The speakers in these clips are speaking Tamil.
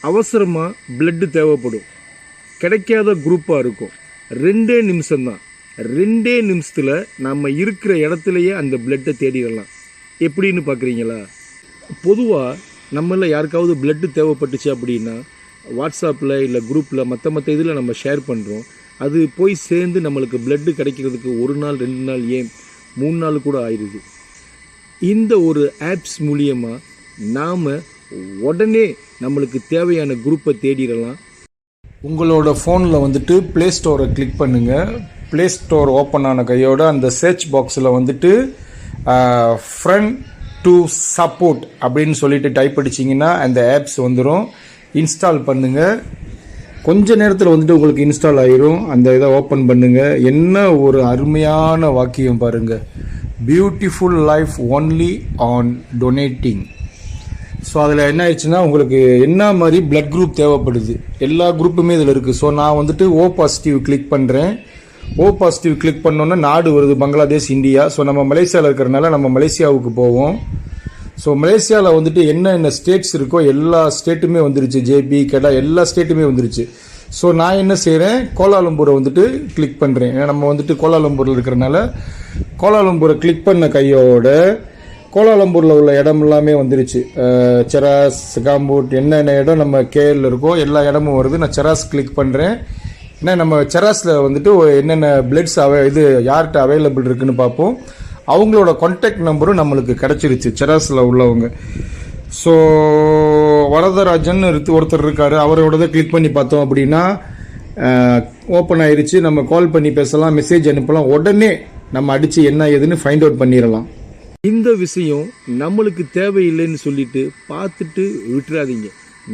அவசரமாக பிளட்டு தேவைப்படும், கிடைக்காத குரூப்பாக இருக்கும். 2 நிமிஷம்தான். 2 நிமிஷத்தில் நம்ம இருக்கிற இடத்துலையே அந்த பிளட்டை தேடிடலாம். எப்படின்னு பார்க்குறீங்களா? பொதுவாக நம்மள யாருக்காவது பிளட்டு தேவைப்பட்டுச்சு அப்படின்னா வாட்ஸ்அப்பில் இல்லை குரூப்பில் மற்ற இதில் நம்ம ஷேர் பண்ணுறோம். அது போய் சேர்ந்து நம்மளுக்கு பிளட்டு கிடைக்கிறதுக்கு 1 நாள் 2 நாள் ஏன் 3 நாள் கூட ஆயிடுது. இந்த ஒரு ஆப்ஸ் மூலியமாக நாம் உடனே நம்மளுக்கு தேவையான குரூப்பை தேடிடலாம். உங்களோட ஃபோனில் வந்துட்டு ப்ளே ஸ்டோரை கிளிக் பண்ணுங்கள். ப்ளே ஸ்டோர் ஓப்பன் ஆன கையோட அந்த சர்ச் பாக்ஸில் வந்துட்டு ஃப்ரெண்ட் டு சப்போர்ட் அப்படின்னு சொல்லிட்டு டைப் அடிச்சிங்கன்னா அந்த ஆப்ஸ் வந்துடும். இன்ஸ்டால் பண்ணுங்கள். கொஞ்ச நேரத்தில் வந்துட்டு உங்களுக்கு இன்ஸ்டால் ஆயிரும். அந்த இதை ஓப்பன் பண்ணுங்கள். என்ன ஒரு அருமையான வாக்கியம் பாருங்கள், beautiful life only on donating. So அதில் என்ன ஆயிடுச்சுன்னா உங்களுக்கு என்ன மாதிரி பிளட் குரூப் தேவைப்படுது எல்லா குரூப்புமே இதில் இருக்குது. ஸோ நான் வந்துட்டு O பாசிட்டிவ் கிளிக் பண்ணுறேன். O பாசிட்டிவ் கிளிக் பண்ணோன்னா நாடு வருது பங்களாதேஷ், இந்தியா. ஸோ நம்ம மலேசியாவில் இருக்கிறனால நம்ம மலேசியாவுக்கு போவோம். ஸோ மலேசியாவில் வந்துட்டு என்ன ஸ்டேட்ஸ் இருக்கோ எல்லா ஸ்டேட்டுமே வந்துருச்சு. ஜேபி, கெடா எல்லா ஸ்டேட்டுமே வந்துருச்சு. ஸோ நான் என்ன செய்கிறேன், கோலாலம்பூரை வந்துட்டு கிளிக் பண்ணுறேன். ஏன்னா நம்ம வந்துட்டு கோலாலம்பூரில் இருக்கிறனால கோலாலம்பூரை கிளிக் பண்ண கையோட கோலாலம்பூரில் உள்ள இடம் எல்லாமே வந்துருச்சு. செராஸ், காம்பூட், என்னென்ன இடம் நம்ம கேஎல் இருக்கோ எல்லா இடமும் வருது. நான் செராஸ் கிளிக் பண்ணுறேன். ஏன்னா நம்ம செராஸில் வந்துட்டு என்னென்ன பிளட்ஸ் யார்கிட்ட அவைலபிள் இருக்குன்னு பார்ப்போம். அவங்களோட கான்டாக்ட் நம்பரும் நம்மளுக்கு கிடச்சிருச்சு செராஸில் உள்ளவங்க. ஸோ வரதராஜன் ஒருத்தர் இருக்கார், அவரோடதை கிளிக் பண்ணி பார்த்தோம் அப்படின்னா ஓப்பன் ஆயிடுச்சு. நம்ம கால் பண்ணி பேசலாம், மெசேஜ் அனுப்பலாம். உடனே நம்ம அடித்து என்ன ஏதுன்னு ஃபைண்ட் அவுட் பண்ணிடலாம். இந்த விஷயம் நம்மளுக்கு தேவையில்லைன்னு சொல்லிட்டு பார்த்துட்டு விட்டுறாதீங்க.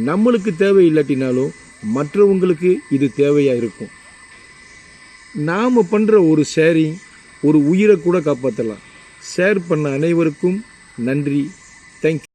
நம்மளுக்கு தேவையில்லாட்டினாலும் மற்றவங்களுக்கு இது தேவையாக இருக்கும். நாம் பண்ணுற ஒரு ஷேரிங் ஒரு உயிரை கூட காப்பாற்றலாம். ஷேர் பண்ண அனைவருக்கும் நன்றி. தேங்க்யூ.